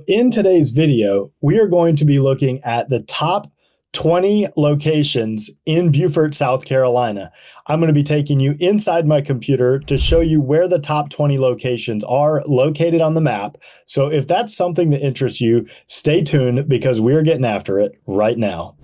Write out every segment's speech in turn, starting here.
In today's video, we are going to be looking at the top 20 locations in Beaufort, South Carolina. I'm going to be taking you inside my computer to show you where the top 20 locations are located on the map. So if that's something that interests you, stay tuned because we're getting after it right now.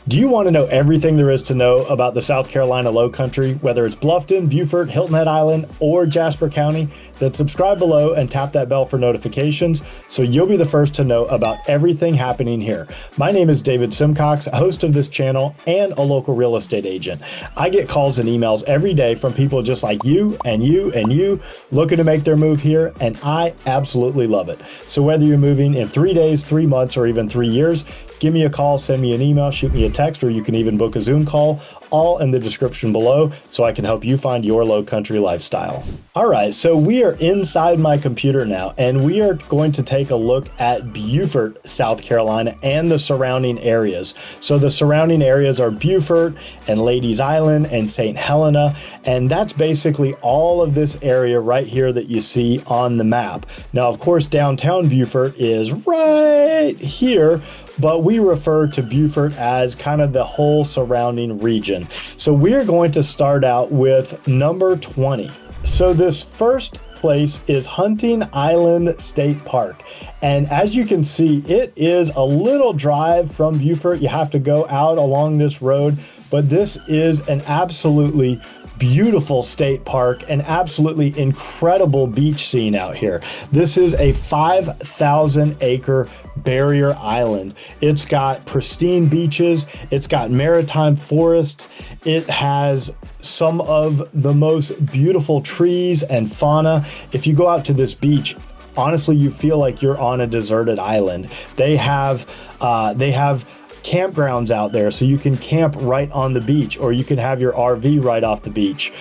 Do you want to know everything there is to know about the South Carolina Lowcountry, whether it's Bluffton, Beaufort, Hilton Head Island, or Jasper County? Then subscribe below and tap that bell for notifications so you'll be the first to know about everything happening here. My name is David Simcox, host of this channel and a local real estate agent. I get calls and emails every day from people just like you and you and you looking to make their move here, and I absolutely love it. So whether you're moving in 3 days, 3 months, or even 3 years, give me a call, send me an email, shoot me a text, or you can even book a Zoom call, all in the description below so I can help you find your Lowcountry lifestyle. All right, so we are inside my computer now, and we are going to take a look at Beaufort, South Carolina, and the surrounding areas. So the surrounding areas are Beaufort and Ladies Island and St. Helena, and that's basically all of this area right here that you see on the map. Now, of course, downtown Beaufort is right here, but we refer to Beaufort as kind of the whole surrounding region. So we're going to start out with number 20. So this first place is Hunting Island State Park. And as you can see, it is a little drive from Beaufort. You have to go out along this road, but this is an absolutely beautiful state park, an absolutely incredible beach scene out here. This is a 5,000 acre barrier island. It's got pristine beaches. It's got maritime forests. It has some of the most beautiful trees and fauna. If you go out to this beach, honestly, you feel like you're on a deserted island. They have campgrounds out there, so you can camp right on the beach, or you can have your RV right off the beach.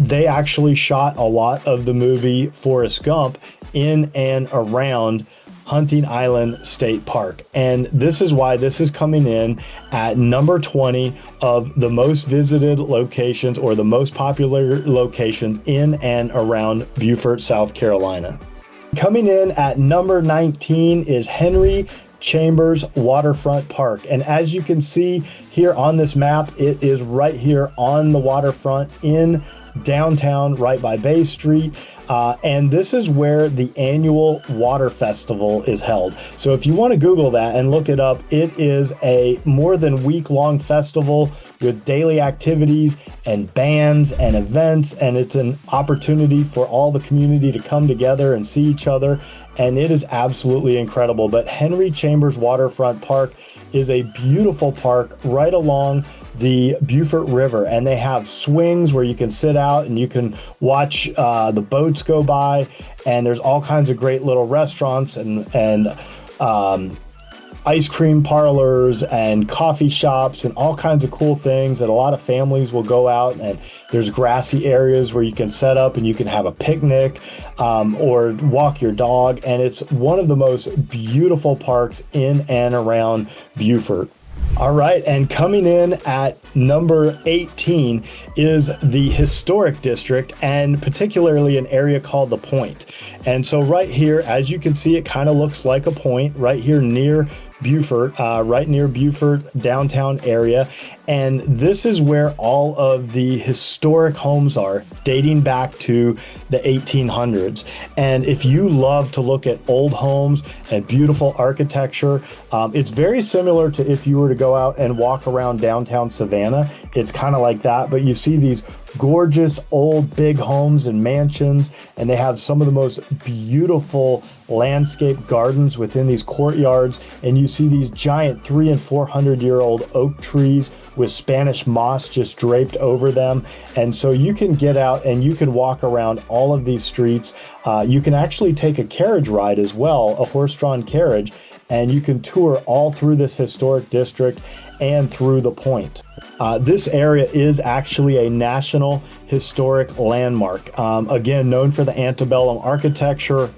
They actually shot a lot of the movie Forrest Gump in and around Hunting Island State Park. And this is why this is coming in at number 20 of the most visited locations, or the most popular locations in and around Beaufort, South Carolina. Coming in at number 19 is Henry Chambers Waterfront Park. And as you can see here on this map, it is right here on the waterfront in downtown, right by Bay Street. And this is where the annual water festival is held. So if you want to Google that and look it up, it is a more than week-long festival with daily activities and bands and events. And it's an opportunity for all the community to come together and see each other. And it is absolutely incredible. But Henry Chambers Waterfront Park is a beautiful park right along the Beaufort River, and they have swings where you can sit out and you can watch the boats go by, and there's all kinds of great little restaurants and ice cream parlors and coffee shops and all kinds of cool things that a lot of families will go out. And there's grassy areas where you can set up and you can have a picnic or walk your dog. And it's one of the most beautiful parks in and around Beaufort. All right, and coming in at number 18 is the Historic District, and particularly an area called the Point. And so right here, as you can see, it kind of looks like a point right here near Beaufort, right near Beaufort downtown area. And this is where all of the historic homes are, dating back to the 1800s. And if you love to look at old homes and beautiful architecture, it's very similar to if you were to go out and walk around downtown Savannah. It's kind of like that, but you see these gorgeous old big homes and mansions, and they have some of the most beautiful landscape gardens within these courtyards. And you see these giant 300 and 400 year old oak trees with Spanish moss just draped over them. And so you can get out and you can walk around all of these streets. You can actually take a carriage ride as well, a horse-drawn carriage, and you can tour all through this historic district and through the Point. This area is actually a National Historic Landmark, again, known for the antebellum architecture,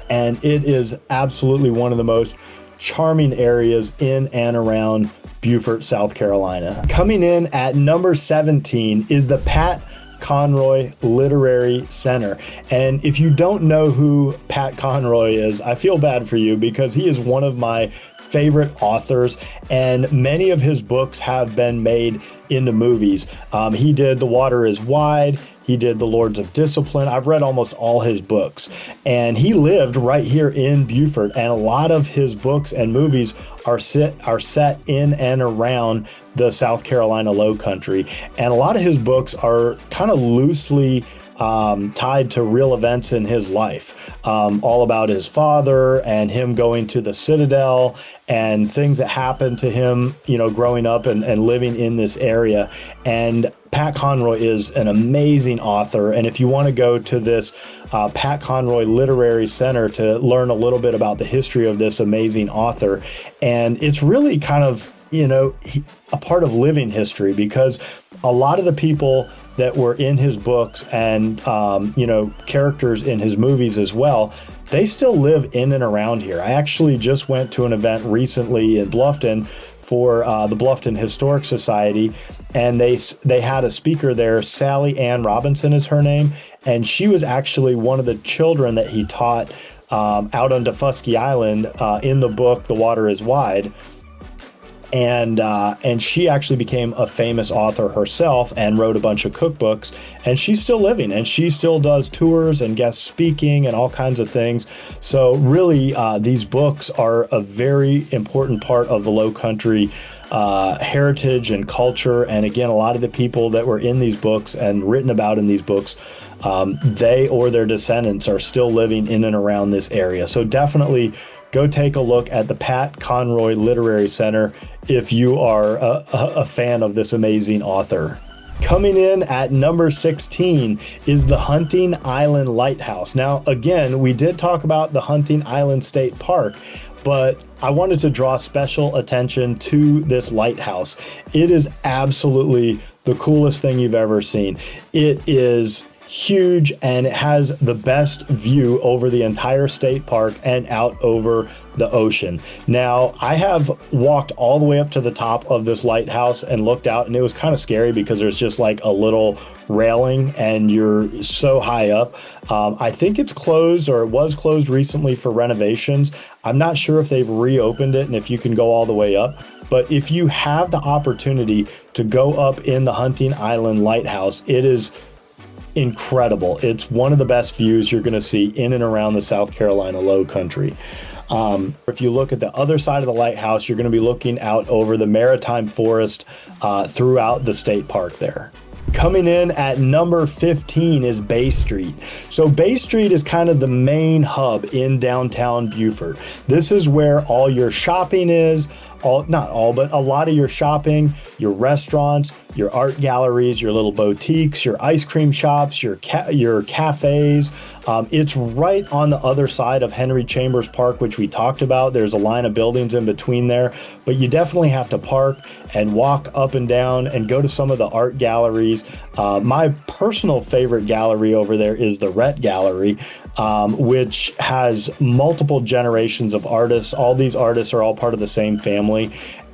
and it is absolutely one of the most charming areas in and around Beaufort, South Carolina. Coming in at number 17 is the Pat Conroy Literary Center. And if you don't know who Pat Conroy is, I feel bad for you, because he is one of my favorite authors, and many of his books have been made into movies. He did The Water is Wide. He did The Lords of Discipline. I've read almost all his books, and he lived right here in Beaufort, and a lot of his books and movies are set in and around the South Carolina Lowcountry, and a lot of his books are kind of loosely tied to real events in his life, all about his father and him going to the Citadel and things that happened to him, growing up and living in this area. And Pat Conroy is an amazing author. And if you want to go to this Pat Conroy Literary Center to learn a little bit about the history of this amazing author, and it's really kind of, a part of living history, because a lot of the people that were in his books and, characters in his movies as well, they still live in and around here. I actually just went to an event recently in Bluffton for the Bluffton Historic Society, and they had a speaker there. Sally Ann Robinson is her name, and she was actually one of the children that he taught out on Defusky Island in the book The Water is Wide. And she actually became a famous author herself and wrote a bunch of cookbooks, and she's still living, and she still does tours and guest speaking and all kinds of things. So really, these books are a very important part of the Lowcountry heritage and culture. And again, a lot of the people that were in these books and written about in these books, they or their descendants are still living in and around this area. So definitely go take a look at the Pat Conroy Literary Center if you are a fan of this amazing author. Coming in at number 16 is the Hunting Island Lighthouse. Now, again, we did talk about the Hunting Island State Park, but I wanted to draw special attention to this lighthouse. It is absolutely the coolest thing you've ever seen. It is huge, and it has the best view over the entire state park and out over the ocean. Now, I have walked all the way up to the top of this lighthouse and looked out, and it was kind of scary because there's just like a little railing and you're so high up. I think it's closed, or it was closed recently for renovations. I'm not sure if they've reopened it and if you can go all the way up. But if you have the opportunity to go up in the Hunting Island Lighthouse, it is incredible. It's one of the best views you're going to see in and around the South Carolina Lowcountry. If you look at the other side of the lighthouse, you're going to be looking out over the Maritime forest throughout the state park there. Coming in at number 15 is Bay Street. So Bay Street is kind of the main hub in downtown Beaufort. This is where all your shopping is, not all, but a lot of your shopping, your restaurants, your art galleries, your little boutiques, your ice cream shops, your cafes. It's right on the other side of Henry Chambers Park, which we talked about. There's a line of buildings in between there, but you definitely have to park and walk up and down and go to some of the art galleries. My personal favorite gallery over there is the Rhett Gallery, which has multiple generations of artists. All these artists are all part of the same family,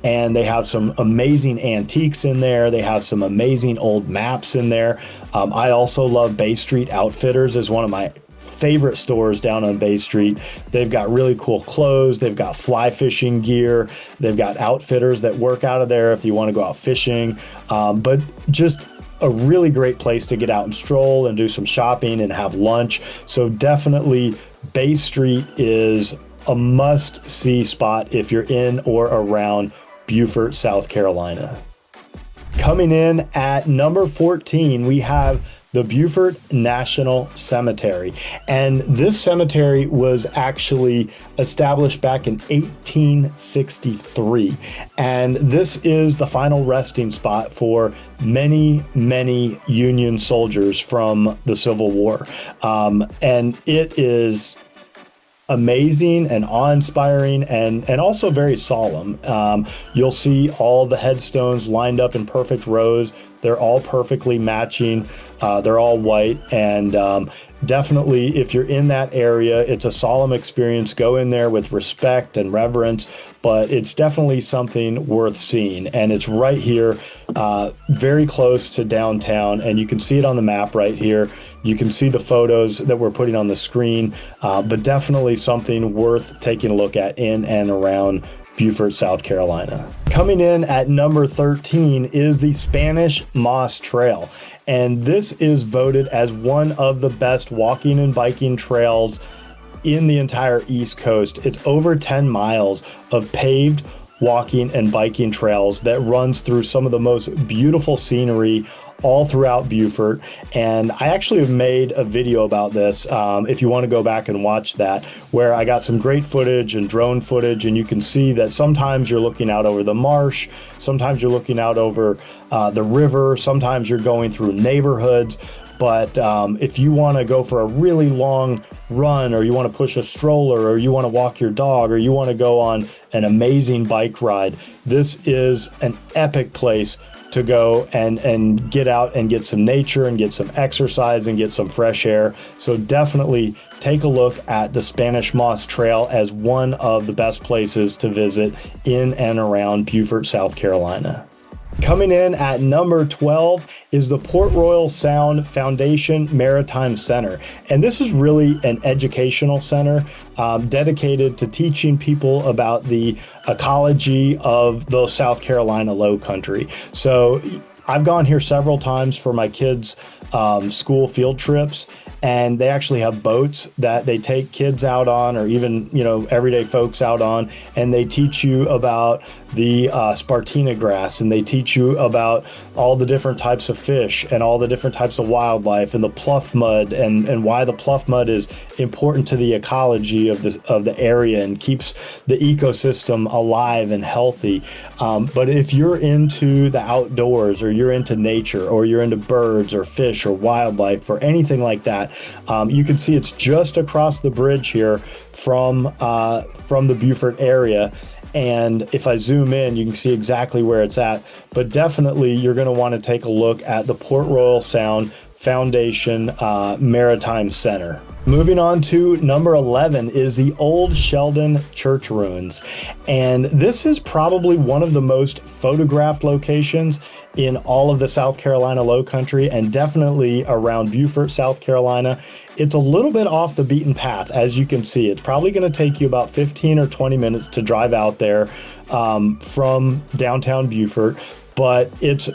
and they have some amazing antiques in there. They have some amazing old maps in there. I also love Bay Street Outfitters, is one of my favorite stores down on Bay Street. They've got really cool clothes. They've got fly fishing gear. They've got outfitters that work out of there if you want to go out fishing. But just a really great place to get out and stroll and do some shopping and have lunch. So definitely Bay Street is a must-see spot if you're in or around Beaufort, South Carolina. Coming in at number 14, we have the Beaufort National Cemetery. And this cemetery was actually established back in 1863. And this is the final resting spot for many, many Union soldiers from the Civil War. And it is amazing and awe-inspiring and also very solemn. You'll see all the headstones lined up in perfect rows. They're all perfectly matching. They're all white, and definitely if you're in that area, it's a solemn experience. Go in there with respect and reverence, but it's definitely something worth seeing. And it's right here, very close to downtown, and you can see it on the map right here. You can see the photos that we're putting on the screen, but definitely something worth taking a look at in and around Beaufort, South Carolina. Coming in at number 13 is the Spanish Moss Trail. And this is voted as one of the best walking and biking trails in the entire East Coast. It's over 10 miles of paved walking and biking trails that runs through some of the most beautiful scenery all throughout Beaufort. And I actually have made a video about this, if you want to go back and watch that, where I got some great footage and drone footage, and you can see that sometimes you're looking out over the marsh, sometimes you're looking out over the river, sometimes you're going through neighborhoods. But if you want to go for a really long run, or you want to push a stroller, or you want to walk your dog, or you want to go on an amazing bike ride, this is an epic place to go and get out and get some nature and get some exercise and get some fresh air. So definitely take a look at the Spanish Moss Trail as one of the best places to visit in and around Beaufort, South Carolina. Coming in at number 12 is the Port Royal Sound Foundation Maritime Center. And this is really an educational center dedicated to teaching people about the ecology of the South Carolina Lowcountry. So I've gone here several times for my kids' school field trips, and they actually have boats that they take kids out on, or even, everyday folks out on, and they teach you about the Spartina grass, and they teach you about all the different types of fish and all the different types of wildlife and the pluff mud, and why the pluff mud is important to the ecology of the area and keeps the ecosystem alive and healthy. But if you're into the outdoors, or you're into nature, or you're into birds or fish or wildlife or anything like that, you can see it's just across the bridge here from the Beaufort area. And if I zoom in, you can see exactly where it's at. But definitely you're going to want to take a look at the Port Royal Sound Foundation Maritime Center. Moving on to number 11 is the Old Sheldon Church Ruins. And this is probably one of the most photographed locations in all of the South Carolina Lowcountry, and definitely around Beaufort, South Carolina. It's a little bit off the beaten path, as you can see. It's probably going to take you about 15 or 20 minutes to drive out there from downtown Beaufort, but it's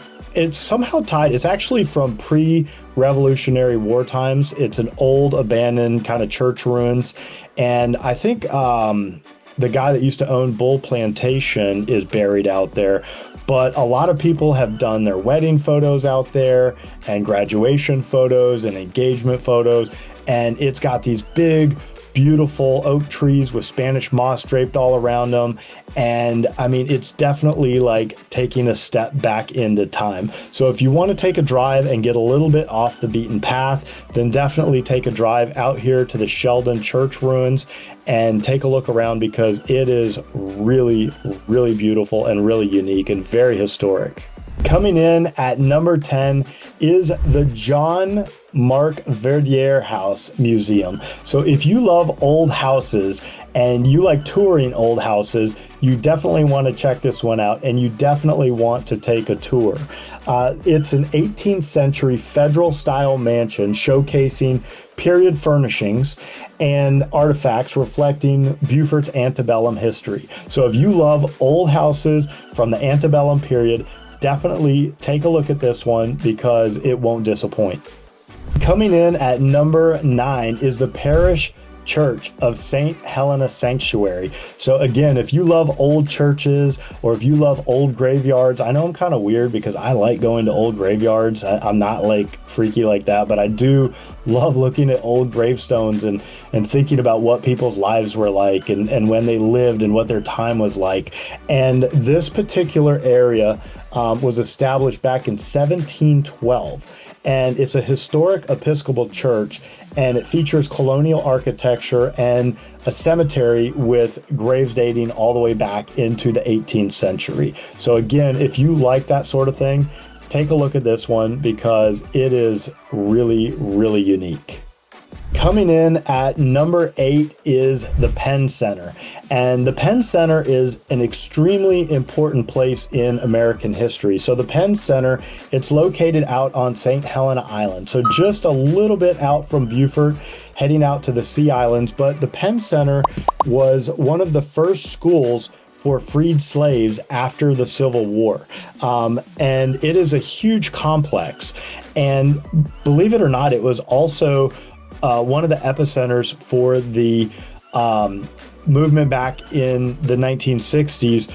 somehow tied. It's actually from pre-Revolutionary War times. It's an old abandoned kind of church ruins. And I think the guy that used to own Bull Plantation is buried out there. But a lot of people have done their wedding photos out there, and graduation photos and engagement photos. And it's got these big, beautiful oak trees with Spanish moss draped all around them. And I mean, it's definitely like taking a step back into time. So if you want to take a drive and get a little bit off the beaten path, then definitely take a drive out here to the Sheldon Church Ruins and take a look around, because it is really, really beautiful and really unique and very historic. Coming in at number 10 is the John Mark Verdier House Museum. So if you love old houses and you like touring old houses, you definitely want to check this one out, and you definitely want to take a tour. It's an 18th century federal style mansion showcasing period furnishings and artifacts reflecting Beaufort's antebellum history. So if you love old houses from the antebellum period, definitely take a look at this one, because it won't disappoint. Coming in at number 9 is the Parish Church of St. Helena Sanctuary. So again, if you love old churches, or if you love old graveyards, I know I'm kind of weird because I like going to old graveyards. I'm not like freaky like that, but I do love looking at old gravestones and thinking about what people's lives were like, and when they lived and what their time was like. And this particular area was established back in 1712. and it's a historic Episcopal church, and it features colonial architecture and a cemetery with graves dating all the way back into the 18th century. So again, if you like that sort of thing, take a look at this one because it is really, really unique. Coming in at number 8 is the Penn Center. And the Penn Center is an extremely important place in American history. So the Penn Center, it's located out on St. Helena Island. So just a little bit out from Beaufort, heading out to the Sea Islands. But the Penn Center was one of the first schools for freed slaves after the Civil War. And it is a huge complex. And believe it or not, it was also one of the epicenters for the movement back in the 1960s.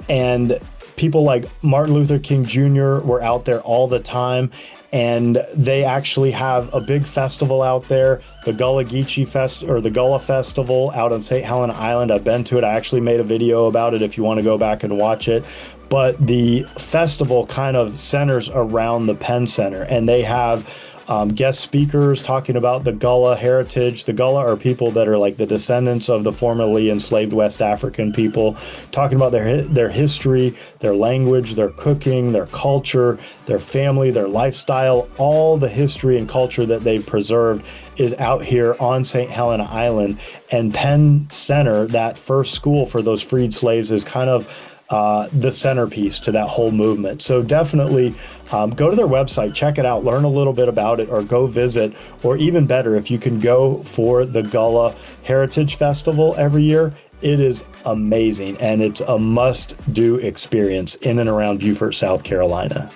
And people like Martin Luther King Jr. were out there all the time. And they actually have a big festival out there, the Gullah Geechee Fest, or the Gullah Festival out on St. Helena Island. I've been to it. I actually made a video about it if you want to go back and watch it. But the festival kind of centers around the Penn Center, and they have guest speakers talking about the Gullah heritage. The Gullah are people that are like the descendants of the formerly enslaved West African people, talking about their history, their language, their cooking, their culture, their family, their lifestyle. All the history and culture that they've preserved is out here on St. Helena Island. And Penn Center, that first school for those freed slaves, is kind of the centerpiece to that whole movement. So definitely go to their website, check it out, learn a little bit about it, or go visit. Or even better, if you can go for the Gullah Heritage Festival every year, it is amazing, and it's a must-do experience in and around Beaufort, South Carolina.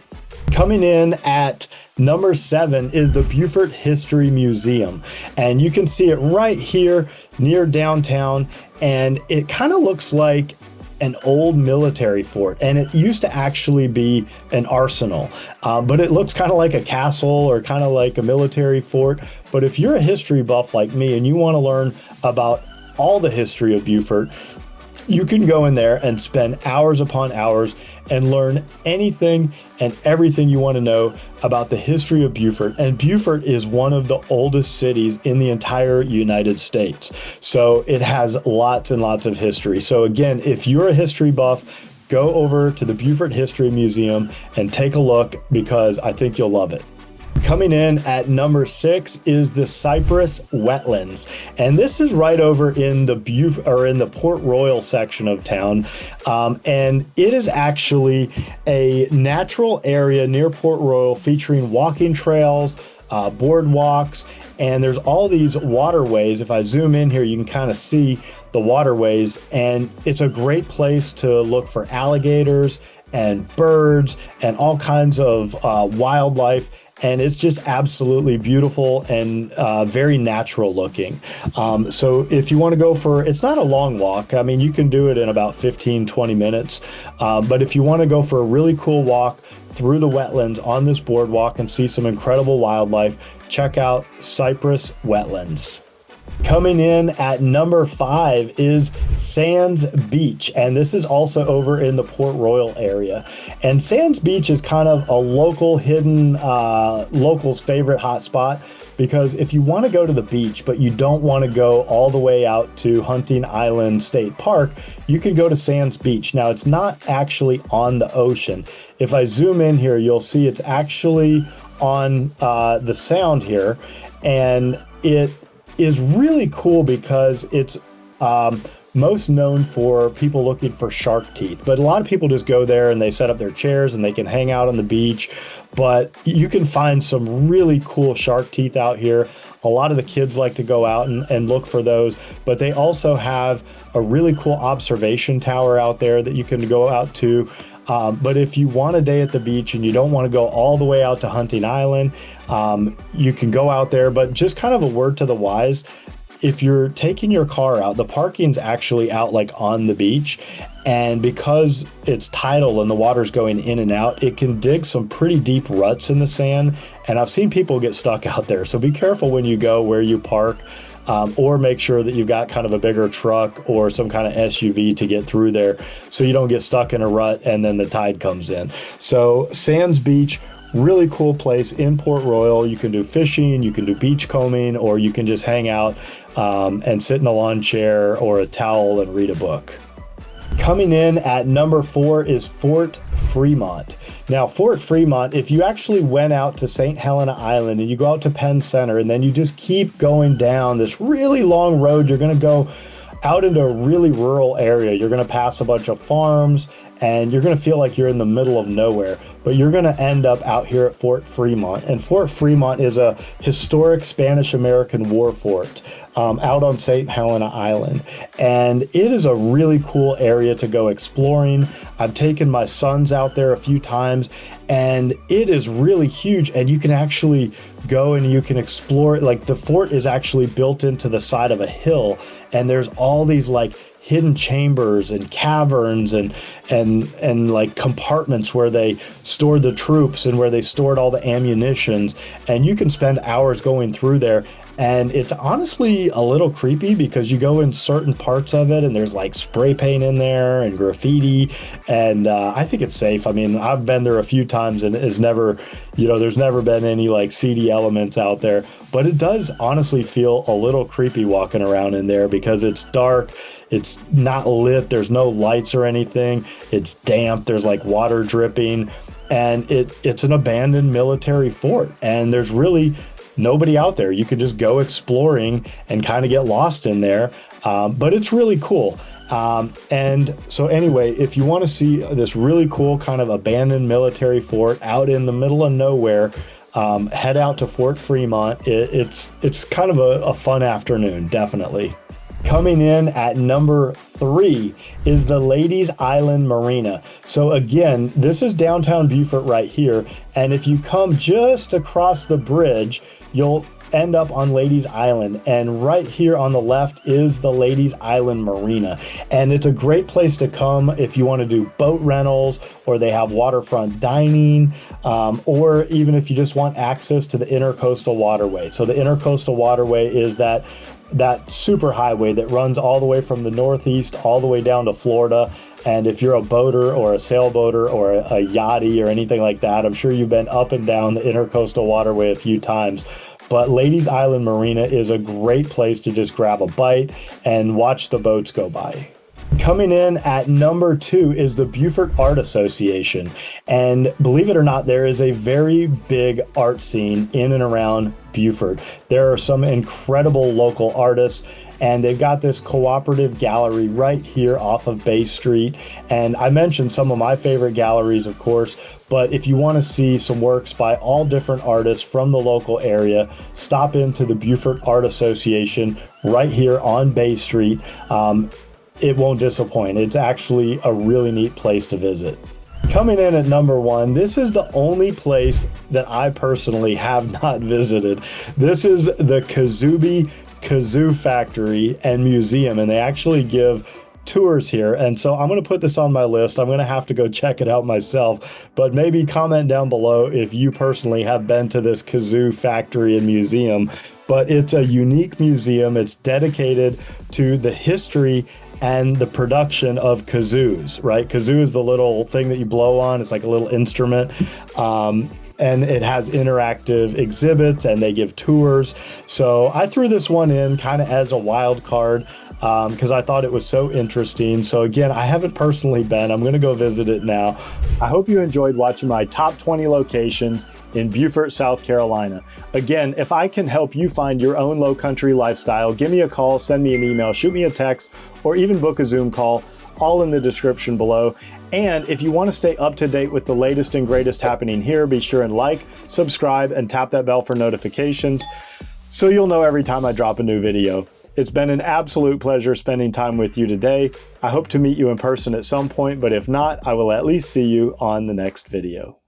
Coming in at number 7 is the Beaufort History Museum, and you can see it right here near downtown, and it kind of looks like an old military fort, and it used to actually be an arsenal, but it looks kind of like a castle or kind of like a military fort. But if you're a history buff like me and you want to learn about all the history of Beaufort, you can go in there and spend hours upon hours and learn anything and everything you want to know about the history of Beaufort. And Beaufort is one of the oldest cities in the entire United States. So it has lots and lots of history. So again, if you're a history buff, go over to the Beaufort History Museum and take a look, because I think you'll love it. Coming in at number 6 is the Cypress Wetlands, and this is right over in the Port Royal section of town, and it is actually a natural area near Port Royal featuring walking trails, boardwalks, and there's all these waterways. If I zoom in here, you can kind of see the waterways, and it's a great place to look for alligators and birds and all kinds of wildlife. And it's just absolutely beautiful and very natural looking. So if you want to go for, it's not a long walk. I mean, you can do it in about 15, 20 minutes. But if you want to go for a really cool walk through the wetlands on this boardwalk and see some incredible wildlife, check out Cypress Wetlands. Coming in at number 5 is Sands Beach, and this is also over in the Port Royal area. And Sands Beach is kind of a local hidden, locals' favorite hotspot, because if you want to go to the beach, but you don't want to go all the way out to Hunting Island State Park, you can go to Sands Beach. Now, it's not actually on the ocean. If I zoom in here, you'll see it's actually on the Sound here, and it is really cool because it's most known for people looking for shark teeth. But a lot of people just go there and they set up their chairs and they can hang out on the beach. But you can find some really cool shark teeth out here. A lot of the kids like to go out and look for those. But they also have a really cool observation tower out there that you can go out to. But if you want a day at the beach and you don't want to go all the way out to Hunting Island, you can go out there. But just kind of a word to the wise, if you're taking your car out, the parking's actually out like on the beach. And because it's tidal and the water's going in and out, it can dig some pretty deep ruts in the sand. And I've seen people get stuck out there. So be careful when you go where you park. Or make sure that you've got kind of a bigger truck or some kind of SUV to get through there so you don't get stuck in a rut and then the tide comes in. So Sands Beach, Really cool place in Port Royal. You can do fishing, you can do beachcombing, or you can just hang out and sit in a lawn chair or a towel and read a book. Coming in at number 4 is Fort Fremont. Now, Fort Fremont, if you actually went out to St. Helena Island and you go out to Penn Center and then you just keep going down this really long road, you're going to go out into a really rural area. You're going to pass a bunch of farms and you're going to feel like you're in the middle of nowhere, but you're going to end up out here at Fort Fremont. And Fort Fremont is a historic Spanish-American war fort out on St. Helena Island. And it is a really cool area to go exploring. I've taken my sons out there a few times and it is really huge, and you can actually go and you can explore it. Like, the fort is actually built into the side of a hill, and there's all these like hidden chambers and caverns and like compartments where they stored the troops and where they stored all the ammunitions, and you can spend hours going through there. And it's honestly a little creepy because you go in certain parts of it and there's like spray paint in there and graffiti, and I think it's safe. I mean, I've been there a few times and it's never, there's never been any like seedy elements out there, but it does honestly feel a little creepy walking around in there because it's dark, it's not lit, there's no lights or anything, it's damp, there's like water dripping, and it's an abandoned military fort, and there's really nobody out there. You could just go exploring and kind of get lost in there, but it's really cool. And so anyway, if you want to see this really cool kind of abandoned military fort out in the middle of nowhere, head out to Fort Fremont. It's kind of a fun afternoon, definitely. Coming in at number 3 is the Ladies Island Marina. So again, this is downtown Beaufort right here. And if you come just across the bridge, you'll end up on Ladies Island. And right here on the left is the Ladies Island Marina. And it's a great place to come if you want to do boat rentals, or they have waterfront dining, or even if you just want access to the Intercoastal Waterway. So the Intercoastal Waterway is that super highway that runs all the way from the Northeast all the way down to Florida. And if you're a boater or a sailboater or a yachty or anything like that, I'm sure you've been up and down the Intercoastal Waterway a few times. But Ladies Island Marina is a great place to just grab a bite and watch the boats go by. Coming in at number 2 is the Beaufort Art Association. And believe it or not, there is a very big art scene in and around Beaufort. There are some incredible local artists, and they've got this cooperative gallery right here off of Bay Street. And I mentioned some of my favorite galleries, of course, but if you want to see some works by all different artists from the local area, stop into the Beaufort Art Association right here on Bay Street. It won't disappoint. It's actually a really neat place to visit. Coming in at number 1, this is the only place that I personally have not visited. This is the Kazoobie Kazoo Factory and Museum, and they actually give tours here. And so I'm going to put this on my list. I'm going to have to go check it out myself, but maybe comment down below if you personally have been to this Kazoo Factory and Museum. But it's a unique museum. It's dedicated to the history and the production of kazoos, right? Kazoo is the little thing that you blow on. It's like a little instrument. And it has interactive exhibits and they give tours. So I threw this one in kind of as a wild card because I thought it was so interesting. So again, I haven't personally been. I'm going to go visit it now. I hope you enjoyed watching my top 20 locations in Beaufort, South Carolina. Again, if I can help you find your own Lowcountry lifestyle, give me a call, send me an email, shoot me a text, or even book a Zoom call, all in the description below. And if you want to stay up to date with the latest and greatest happening here, be sure and like, subscribe, and tap that bell for notifications so you'll know every time I drop a new video. It's been an absolute pleasure spending time with you today. I hope to meet you in person at some point, but if not, I will at least see you on the next video.